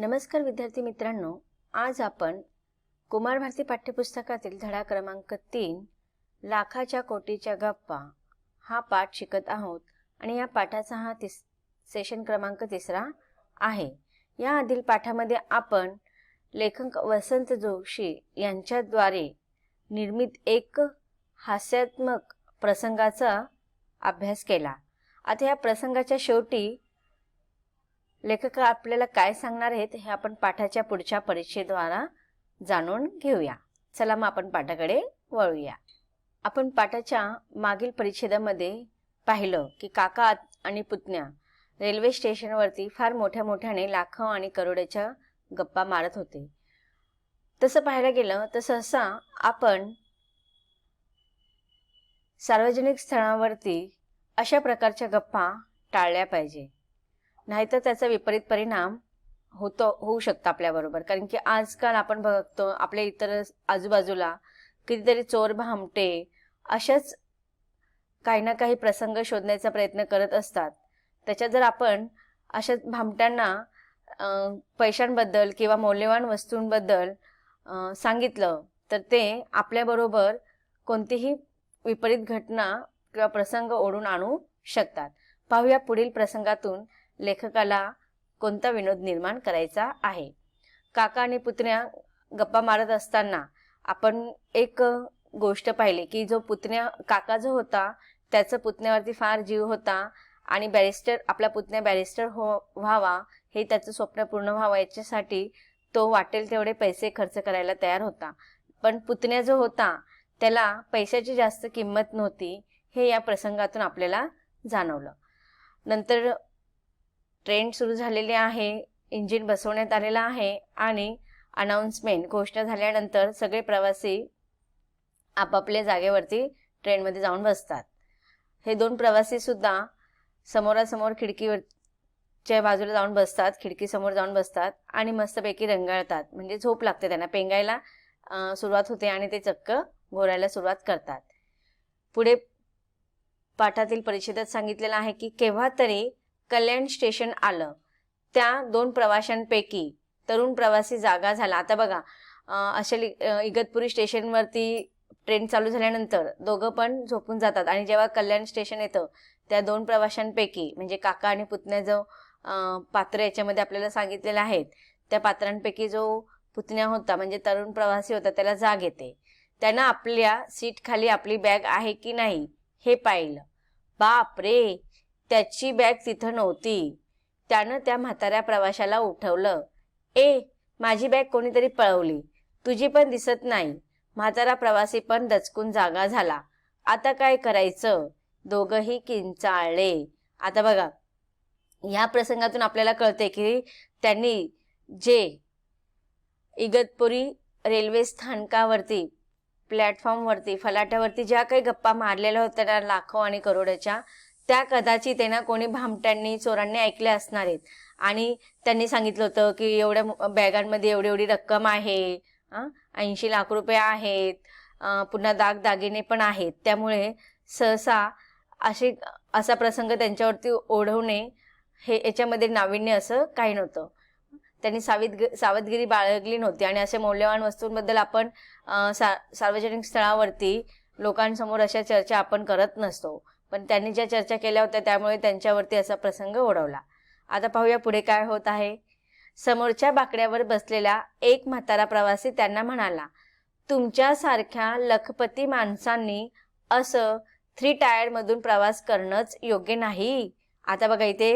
नमस्कार विद्यार्थी मित्रांनो, आज आपण कुमार भारती पाठ्यपुस्तकातील धडा क्रमांक 3 लाखाच्या कोटीच्या गप्पा हा पाठ शिकत आहोत आणि या पाठाचा हा सेशन क्रमांक 3 आहे। या आधील पाठामध्ये आपण लेखक वसंत जोशी यांच्याद्वारे निर्मित एक हास्यात्मक प्रसंगाचा अभ्यास केला। आता या प्रसंगाच्या शेवटी लेखक आपल्याला काय सांगणार आहेत हे आपण पाठाच्या पुढच्या परीक्षेद्वारे जाणून घेऊया। चला मग आपण पाठाकडे वळूया। आपण पाठाच्या मागील परिच्छेदामध्ये पाहिलं की काका आणि पुतण्या रेल्वे स्टेशनवरती फार मोठ्याने लाखो आणि करोडोच्या गप्पा मारत होते। तसं पाहायला गेलं तर सहसा आपण सार्वजनिक स्थळांवरती अशा प्रकारच्या गप्पा टाळल्या पाहिजे, नाहीतर त्याचा विपरीत परिणाम होऊ शकतो आपल्याबरोबर। कारण की आजकाल आपण बघतो आपल्या इतर आजूबाजूला कितीतरी चोर भामटे अशाच काही ना काही प्रसंग शोधण्याचा प्रयत्न करत असतात। त्याच्यात जर आपण अशा भामट्यांना पैशांबद्दल किंवा मौल्यवान वस्तूंबद्दल सांगितलं तर ते आपल्याबरोबर कोणतीही विपरीत घटना किंवा प्रसंग ओढून आणू शकतात। पाहूया पुढील प्रसंगातून लेखकाला कोणता विनोद निर्माण करायचा आहे। काका आणि पुतण्या गप्पा मारत असताना आपण एक गोष्ट पाहिली की जो काका जो होता त्याचा पुतण्यावरती फार जीव होता आणि आपला पुतण्या बॅरिस्टर व्हावा हे त्याचं स्वप्न पूर्ण व्हावं याच्यासाठी तो वाटेल तेवढे पैसे खर्च करायला तयार होता। पण पुतण्या जो होता त्याला पैशाची जास्त किंमत नव्हती हे या प्रसंगातून आपल्याला जाणवलं। नंतर ट्रेन सुरू झालेली आहे, इंजिन बसवण्यात आलेला आहे आणि अनाउन्समेंट घोषणा झाल्यानंतर सगळे प्रवासी आपापल्या जागेवरती ट्रेनमध्ये जाऊन बसतात। हे दोन प्रवासी सुद्धा समोरासमोर खिडकीच्या बाजूला जाऊन बसतात, खिडकीसमोर जाऊन बसतात आणि मस्तपैकी रंगाळतात, म्हणजे झोप लागते त्यांना, पेंगायला सुरुवात होते आणि ते चक्क घोरायला सुरुवात करतात। पुढे पाठातील परिच्छेदात सांगितलेलं आहे की केव्हा तरी कल्याण स्टेशन आलं, त्या दोन प्रवाशांपैकी तरुण प्रवासी जागा झाला। आता बघा इगतपुरी स्टेशनवरती ट्रेन चालू झाल्यानंतर दोघं पण झोपून जातात आणि जेव्हा कल्याण स्टेशन येतं त्या दोन प्रवाशांपैकी म्हणजे काका आणि पुतण्या जो पात्र याच्यामध्ये आपल्याला सांगितलेले आहेत त्या पात्रांपैकी जो पुतण्या होता म्हणजे तरुण प्रवासी होता त्याला जाग येते। त्यानं आपल्या सीट खाली आपली बॅग आहे की नाही हे पाहिलं। बाप रे, त्याची बॅग तिथं नव्हती। त्यानं त्या म्हाताऱ्या प्रवाशाला उठवलं, ए माझी बॅग कोणीतरी पळवली, तुझी पण दिसत नाही। म्हातारा प्रवासी पण दचकून जागा झाला। आता काय करायचं, दोघंही किंचाळले। आता बघा या प्रसंगातून आपल्याला कळते की त्यांनी जे इगतपुरी रेल्वे स्थानकावरती प्लॅटफॉर्मवरती फलाट्यावरती ज्या काही गप्पा मारलेल्या होत्या लाखो आणि करोडोच्या, त्या कदाचित त्यांना कोणी भामट्यांनी चोरांनी ऐकल्या असणार आहेत आणि त्यांनी सांगितलं होतं की एवढ्या बॅगांमध्ये एवढी रक्कम आहे, 80 लाख रुपये आहेत, पुन्हा दागदागिने पण आहेत। त्यामुळे सहसा असा प्रसंग त्यांच्यावरती ओढवणे हे याच्यामध्ये नाविन्य असं काही नव्हतं। त्यांनी सावधगिरी बाळगली नव्हती आणि अशा मौल्यवान वस्तूंबद्दल आपण सार्वजनिक स्थळावरती लोकांसमोर अशा चर्चा आपण करत नसतो, पण त्यांनी ज्या चर्चा केल्या होत्या त्यामुळे त्यांच्यावरती असा प्रसंग ओढवला। आता पाहूया पुढे काय होत आहे। समोरच्या बाकड्यावर बसलेला एक म्हातारा प्रवासी त्यांना म्हणाला, तुमच्यासारख्या लखपती माणसांनी असं 3 टायर मधून प्रवास करणंच योग्य नाही। आता बघा इथे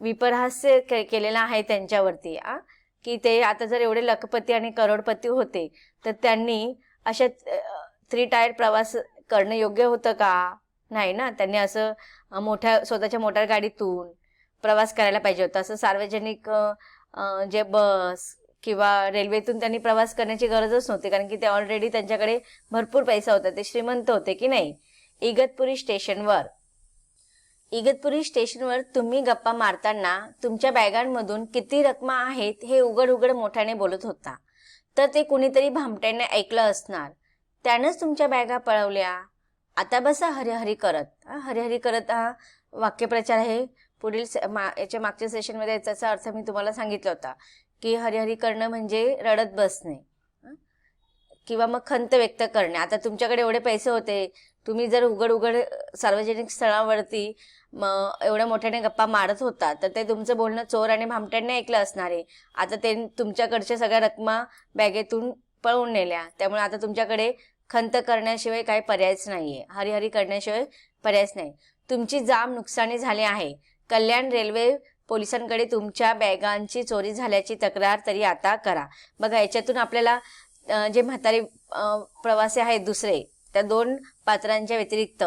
विपरहास्य केलेलं आहे त्यांच्यावरती की ते आता जर एवढे लखपती आणि करोडपती होते तर त्यांनी अशा 3 टायर प्रवास करणं योग्य होतं का? नाही ना, त्यांनी असं स्वतःच्या मोटार गाडीतून प्रवास करायला पाहिजे होता। असं सार्वजनिक जे बस किंवा रेल्वेतून त्यांनी प्रवास करण्याची गरजच नव्हती, कारण की ते ऑलरेडी त्यांच्याकडे भरपूर पैसा होता, ते श्रीमंत होते की नाही। इगतपुरी स्टेशनवर तुम्ही गप्पा मारताना तुमच्या बॅगांमधून किती रक्कम आहेत हे उघड मोठ्याने बोलत होता, तर ते कुणीतरी भामट्याने ऐकलं असणार, त्यानंच तुमच्या बॅगा पळवल्या। आता बसा हरिहरी करत हा वाक्यप्रचार आहे। पुढील याच्या मागच्या सेशनमध्ये याचा अर्थ मी तुम्हाला सांगितला होता की हरिहरी करणं म्हणजे रडत बसणे किंवा मग खंत व्यक्त करणे. आता तुमच्याकडे एवढे पैसे होते, तुम्ही जर उघड सार्वजनिक स्थळावरती एवढ्या मोठ्याने गप्पा मारत होता, तर ते तुमचं बोलणं चोर आणि भामट्यांनी ऐकलं असणार आहे. आता ते तुमच्याकडच्या सगळ्या रकमा बॅगेतून पळवून नेल्या, त्यामुळे आता तुमच्याकडे खंत करण्याशिवाय काही पर्यायच नाहीये, हरिहरी करण्याशिवाय पर्यायच नाही. तुमची जाम नुकसानी झाली आहे. कल्याण रेल्वे पोलिसांकडे तुमच्या बॅगांची चोरी झाल्याची तक्रार तरी आता करा. बघा, याच्यातून आपल्याला जे म्हातारे प्रवासी आहेत दुसरे, त्या 2 पात्रांच्या व्यतिरिक्त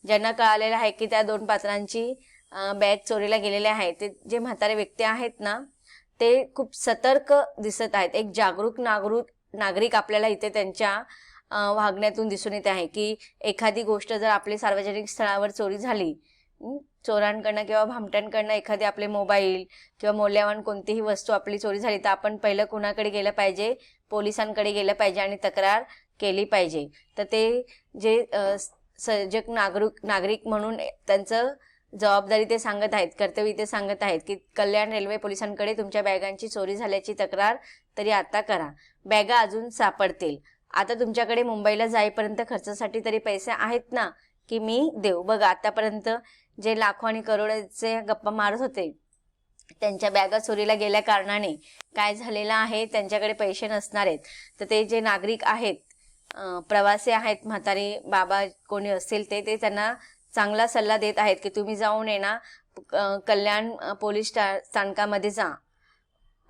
ज्यांना कळालेलं आहे की त्या 2 पात्रांची बॅग चोरीला गेलेल्या आहेत, ते जे म्हातारे व्यक्ती आहेत ना, ते खूप सतर्क दिसत आहेत. एक जागरूक नागरिक आपल्याला इथे त्यांच्या वागण्यातून दिसून येते आहे की एखादी गोष्ट जर आपली सार्वजनिक स्थळावर चोरी झाली, चोरांकडनं किंवा भामट्यांकडनं एखादी आपले मोबाईल किंवा मौल्यवान कोणतीही वस्तू आपली चोरी झाली, तर आपण पहिलं कुणाकडे गेलं पाहिजे? पोलिसांकडे गेलं पाहिजे आणि तक्रार केली पाहिजे. तर ते जे सजग नागरिक म्हणून त्यांचं जबाबदारी ते सांगत आहेत, कर्तव्य ते सांगत आहेत की कल्याण रेल्वे पोलिसांकडे तुमच्या बॅगांची चोरी झाल्याची तक्रार तरी आता करा. बॅगा अजून सापडतील. आता तुमच्याकडे मुंबईला जाईपर्यंत खर्चासाठी तरी पैसे आहेत ना, की मी देऊ? बघा, आतापर्यंत जे लाखो आणि करोडचे गप्पा मारत होते, त्यांच्या बॅगा चोरीला गेल्या कारणाने काय झालेलं आहे, त्यांच्याकडे पैसे नसणार आहेत. तर ते जे नागरिक आहेत, प्रवासी आहेत, म्हातारे बाबा कोणी असतील ते त्यांना चांगला सल्ला देत आहेत की तुम्ही जाऊन ये ना, कल्याण पोलीस स्थानकामध्ये जा.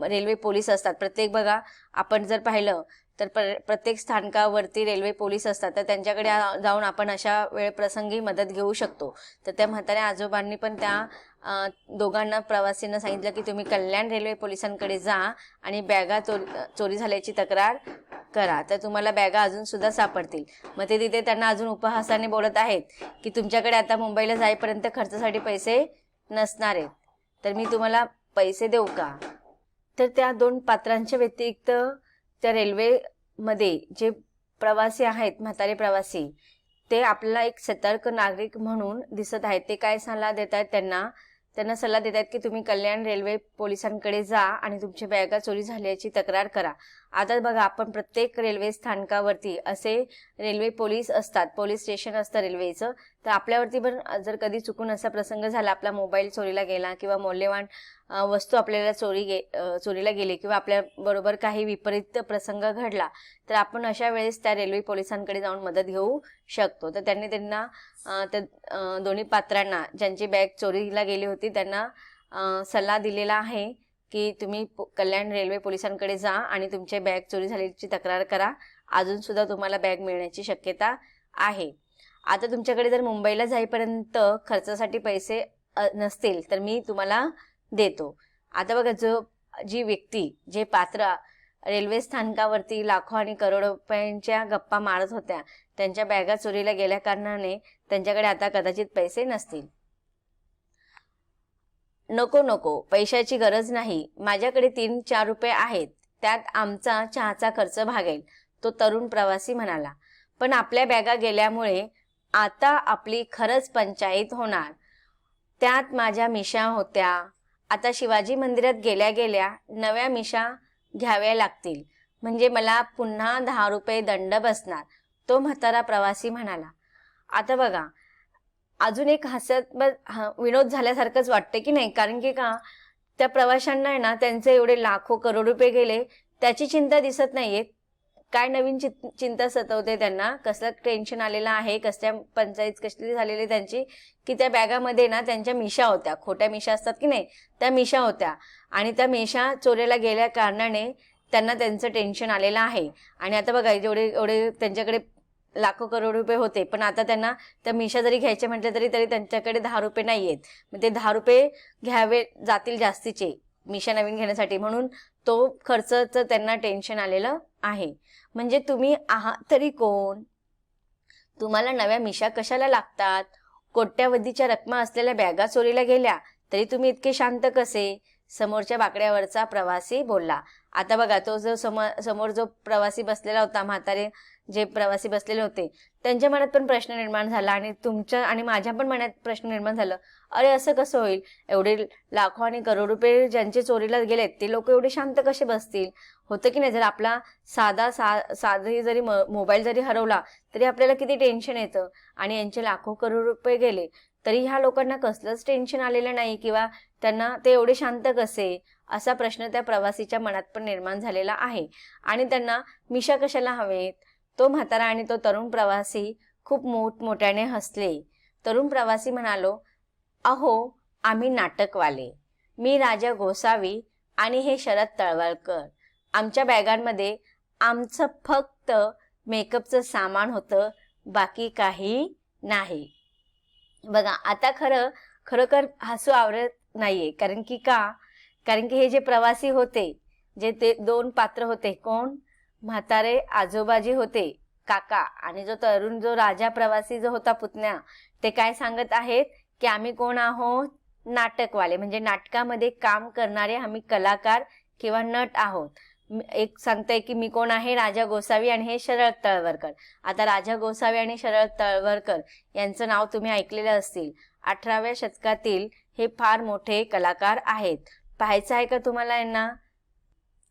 रेल्वे पोलीस असतात प्रत्येक, बघा आपण जर पाहिलं तर प्रत्येक स्थानकावरती रेल्वे पोलीस असतात, तर त्यांच्याकडे जाऊन आपण अशा वेळ प्रसंगी मदत घेऊ शकतो. तर त्या म्हाताऱ्या आजोबांनी पण त्या दोघांना प्रवासींना सांगितलं की तुम्ही कल्याण रेल्वे पोलिसांकडे जा आणि बॅगा चोरी झाल्याची तक्रार करा, तर तुम्हाला बॅगा अजून सुद्धा सापडतील. मग ते तिथे त्यांना अजून उपहासाने बोलत आहेत की तुमच्याकडे आता मुंबईला जाईपर्यंत खर्चासाठी पैसे नसणार आहेत, तर मी तुम्हाला पैसे देऊ का? तर त्या 2 पात्रांच्या व्यतिरिक्त त्या रेल्वेमध्ये जे प्रवासी आहेत, म्हातारे प्रवासी, ते आपल्याला एक सतर्क नागरिक म्हणून दिसत आहेत. ते काय सल्ला देत आहेत? त्यांना सल्ला देत आहेत की तुम्ही कल्याण रेल्वे पोलिसांकडे जा आणि तुमची बॅगा चोरी झाल्याची तक्रार करा. आता बघा, आपण प्रत्येक रेल्वे स्थानकावरती असे रेल्वे पोलीस असतात, पोलीस स्टेशन असतं रेल्वेचं. तर आपल्यावरती पण जर कधी चुकून असा प्रसंग झाला, आपला मोबाईल चोरीला गेला किंवा मौल्यवान वस्तू आपल्याला चोरीला गेली किंवा आपल्या बरोबर काही विपरीत प्रसंग घडला, तर आपण अशा वेळेस त्या रेल्वे पोलिसांकडे जाऊन मदत घेऊ शकतो. तर त्यांना त्या दोन्ही पात्रांना ज्यांची बॅग चोरीला गेली होती त्यांना सल्ला दिलेला आहे की तुम्ही कल्याण रेल्वे पोलिसांकडे जा आणि तुमची बॅग चोरी झाल्याची तक्रार करा. अजून सुद्धा तुम्हाला बॅग मिळण्याची शक्यता आहे. आता तुमच्याकडे जर मुंबईला जाईपर्यंत खर्चासाठी पैसे नसतील तर मी तुम्हाला देतो. आता बघा, जी व्यक्ती, जे पात्र रेल्वे स्थानकावरती लाखो आणि करोडो रुपयांच्या गप्पा मारत होत्या, त्यांच्या बॅगा चोरीला गेल्या कारणाने त्यांच्याकडे आता कदाचित पैसे नसतील. नको, पैशाची गरज नाही, माझ्याकडे 3-4 रुपये आहेत, त्यात आमचा चहाचा खर्च भागेल, तो तरुण प्रवासी म्हणाला. पण आपल्या बॅगा गेल्यामुळे आता आपली खरंच पंचायत होणार. त्यात माझ्या मिशा होत्या, आता शिवाजी मंदिरात गेल्या नव्या मिशा घ्याव्या लागतील, म्हणजे मला पुन्हा 10 रुपये दंड बसणार, तो म्हातारा प्रवासी म्हणाला. आता बघा, अजून एक विनोद झाल्यासारखंच वाटतं की नाही, कारण की का त्या प्रवाशांना आहे ना, त्यांचे एवढे लाखो करोड रुपये गेले त्याची चिंता दिसत नाहीये. काय नवीन चिंता सतवते त्यांना, कसलं टेन्शन आलेलं आहे, कसल्या पंचायत कसली झालेली त्यांची, की त्या बॅगामध्ये ना त्यांच्या मिशा होत्या, खोट्या मिशा असतात की नाही, त्या मिशा होत्या आणि त्या मिशा चोरीला गेल्या कारणाने त्यांना त्यांचं टेन्शन आलेलं आहे. आणि आता बघा, एवढे त्यांच्याकडे लाखो करोड रुपये होते, पण आता त्यांना त्या मिशा जरी घ्यायचे म्हटले तरी त्यांच्याकडे 10 रुपये नाही आहेत. मग ते 10 रुपये घ्यावे जातील जास्तीचे मिशा नवीन घेण्यासाठी, म्हणून तो खर्चाचं त्यांना टेन्शन आलेलं आहे. म्हणजे तुम्ही आहात तरी कोण? तुम्हाला नव्या मिशा कशाला लागतात? कोट्यावधीच्या रकमा असलेल्या बॅगा चोरीला गेल्या तरी तुम्ही इतके शांत कसे? समोरच्या बाकड्यावरचा प्रवासी बोलला. आता बघा, तो जो समोर जो प्रवासी बसलेला होता, म्हातारे जे प्रवासी बसलेले होते, त्यांच्या मनात पण प्रश्न निर्माण झाला आणि तुमच्या आणि माझ्या पण मनात प्रश्न निर्माण झाला, अरे असं कसं होईल, एवढे लाखो आणि करोड रुपये ज्यांचे चोरीला गेलेत ते लोक एवढे शांत कसे बसतील. होतं की नाही, जर आपला साधी जरी मोबाईल जरी हरवला तरी आपल्याला किती टेन्शन येतं, आणि यांचे लाखो करोड रुपये गेले तरी ह्या लोकांना कसलंच टेन्शन आलेलं नाही, किंवा त्यांना ते एवढे शांत कसे, असा प्रश्न त्या प्रवासीच्या मनात पण निर्माण झालेला आहे. आणि त्यांना मिशा कशाला हवेत. तो म्हातारा आणि तो तरुण प्रवासी खूप मोठमोठ्याने हसले. तरुण प्रवासी म्हणालो, अहो आम्ही नाटकवाले, मी राजा गोसावी आणि हे शरद तळवळकर. आमच्या बॅगांमध्ये आमचं फक्त मेकअपचं सामान होतं, बाकी काही नाही. बघा, आता खरोखर हसू आवरत नाहीये. कारण की हे जे प्रवासी होते, जे ते दोन पात्र होते, कोण, म्हातारे आजोबाजी होते काका, आणि जो तरुण जो राजा प्रवासी जो होता पुतण्या, ते काय सांगत आहेत की आम्ही कोण आहोत, नाटकवाले, म्हणजे नाटकामध्ये काम करणारे आम्ही कलाकार किंवा नट आहोत. एक सांगताय की मी कोण आहे, राजा गोसावी आणि हे शरद तळवळकर. आता राजा गोसावी आणि शरद तळवळकर यांचं नाव तुम्ही ऐकलेलं असतील. 18व्या शतकातील हे फार मोठे कलाकार आहेत. पाहायचं आहे का तुम्हाला यांना?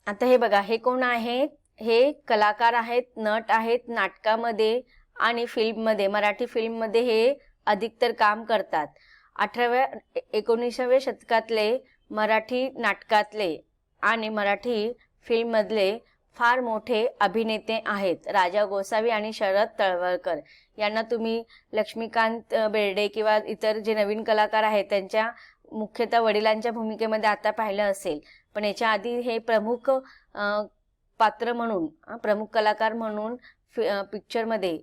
आता हे बघा, हे कोण आहेत, हे कलाकार आहेत, नट आहेत, नाटकामध्ये आणि फिल्ममध्ये, मराठी फिल्ममध्ये हे अधिकतर काम करतात. 19व्या शतकातले मराठी नाटकातले आणि मराठी फिल्ममधले फार मोठे अभिनेते आहेत राजा गोसावी आणि शरद तळवळकर. यांना तुम्ही लक्ष्मीकांत बेर्डे किंवा इतर जे नवीन कलाकार आहेत त्यांच्या मुख्यतः वडिलांच्या भूमिकेमध्ये आता पाहिलं असेल. पण याच्या आधी हे प्रमुख पात्र म्हणून, प्रमुख कलाकार म्हणून पिक्चरमध्ये,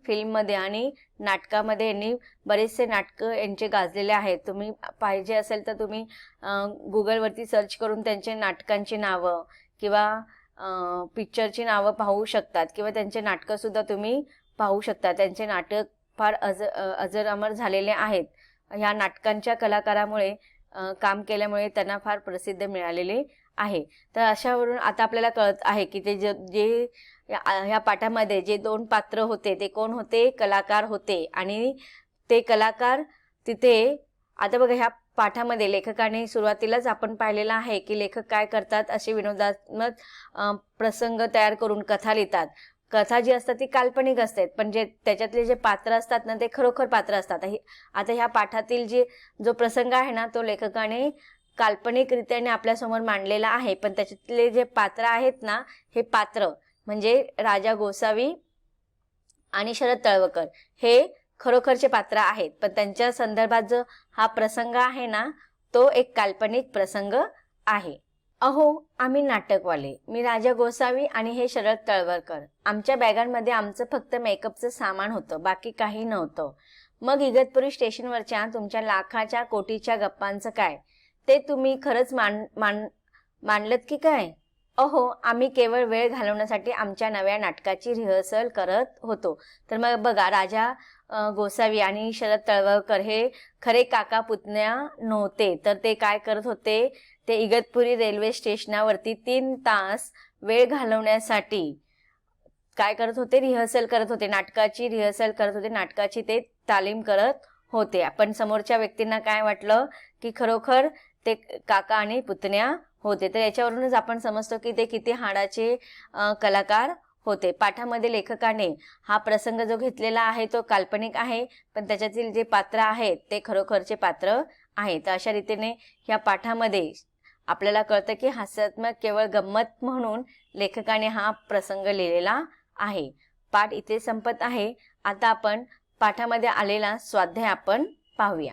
फिल्ममध्ये आणि नाटकामध्ये यांनी बरेचसे नाटकं यांचे गाजलेले आहेत. तुम्ही पाहिजे असेल तर तुम्ही गुगलवरती सर्च करून त्यांचे नाटकांची नावं किंवा पिक्चरची नावं पाहू शकतात, किंवा त्यांचे नाटकं सुद्धा तुम्ही पाहू शकता. त्यांचे नाटक फार अजरामर झालेले आहेत. ह्या नाटकांच्या कलाकारामुळे काम केल्यामुळे त्यांना फार प्रसिद्ध मिळालेले आहे. तर अशावरून आता आपल्याला कळत आहे की ते जे ह्या पाठामध्ये जे दोन पात्र होते ते कोण होते, कलाकार होते. आणि ते कलाकार तिथे, आता बघा, ह्या पाठामध्ये लेखकाने सुरुवातीलाच आपण पाहिलेलं आहे की लेखक काय करतात, असे विनोदात्मक प्रसंग तयार करून कथा लिहितात. कथा जी असतात ती काल्पनिक असते, पण जे त्याच्यातले जे पात्र असतात ना ते खरोखर पात्र असतात. आता ह्या पाठातील जो प्रसंग आहे ना तो लेखकाने काल्पनिकरित्याने आपल्यासमोर मांडलेला आहे, पण त्याच्यातले जे पात्र आहेत ना, हे पात्र म्हणजे राजा गोसावी आणि शरद तळवळकर हे खरोखरचे पात्र आहेत, पण त्यांच्या संदर्भात जो हा प्रसंग आहे ना तो एक काल्पनिक प्रसंग आहे. अहो आम्ही नाटकवाले, मी राजा गोसावी आणि हे शरद तळवळकर. आमच्या बॅगांमध्ये आमचं फक्त मेकअपचं सामान होतं, बाकी काही नव्हतं. मग इगतपुरी स्टेशनवरच्या तुमच्या लाखाच्या कोटीच्या गप्पांचं काय, ते तुम्ही खरंच मांडलत की काय? अहो आम्ही केवळ वेळ घालवण्यासाठी आमच्या नव्या नाटकाची रिहर्सल करत होतो. तर मग बघा, राजा गोसावी आणि शरद तळवळकर हे खरे काका पुतण्या नव्हते. तर ते काय करत होते, ते इगतपुरी रेल्वे स्टेशनावरती 3 तास वेळ घालवण्यासाठी काय करत होते, रिहर्सल करत होते, नाटकाची रिहर्सल करत होते, नाटकाची ते तालीम करत होते. पण समोरच्या व्यक्तींना काय वाटलं की खरोखर ते काका आणि पुतण्या होते. तर याच्यावरूनच आपण समजतो की ते किती हाडाचे कलाकार होते. पाठामध्ये लेखकाने हा प्रसंग जो घेतलेला आहे तो काल्पनिक आहे, पण त्याच्यातील जे पात्र आहेत ते खरोखरचे पात्र आहेत. तर अशा रीतीने ह्या पाठामध्ये आपल्याला कळतं की हास्यात्मक केवळ गंमत म्हणून लेखकाने हा प्रसंग लिहिलेला आहे. पाठ इथे संपत आहे. आता आपण पाठामध्ये आलेला स्वाध्याय आपण पाहूया.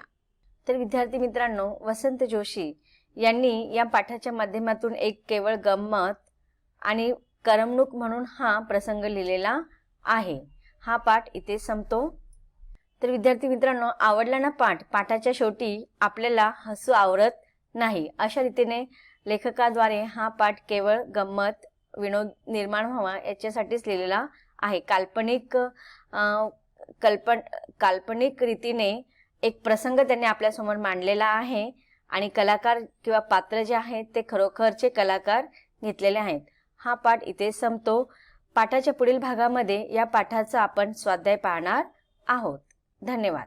तर विद्यार्थी मित्रांनो, वसंत जोशी यांनी या पाठाच्या माध्यमातून एक केवळ गंमत आणि करमणूक म्हणून हा प्रसंग लिहिलेला आहे. हा पाठ इथे संपतो. तर विद्यार्थी मित्रांनो, आवडला ना पाठ? पाठाच्या शेवटी आपल्याला हसू आवरत नाही. अशा रीतीने लेखकाद्वारे हा पाठ केवळ गंमत, विनोद निर्माण व्हावा याच्यासाठीच लिहिलेला आहे. काल्पनिक रीतीने एक प्रसंग त्यांनी आपल्यासमोर मांडलेला आहे आणि कलाकार किंवा पात्र जे आहेत ते खरोखरचे कलाकार घेतलेले आहेत. हा पाठ इथे संपतो. पाठाच्या पुढील भागामध्ये या पाठाचा आपण स्वाध्याय पाहणार आहोत. धन्यवाद.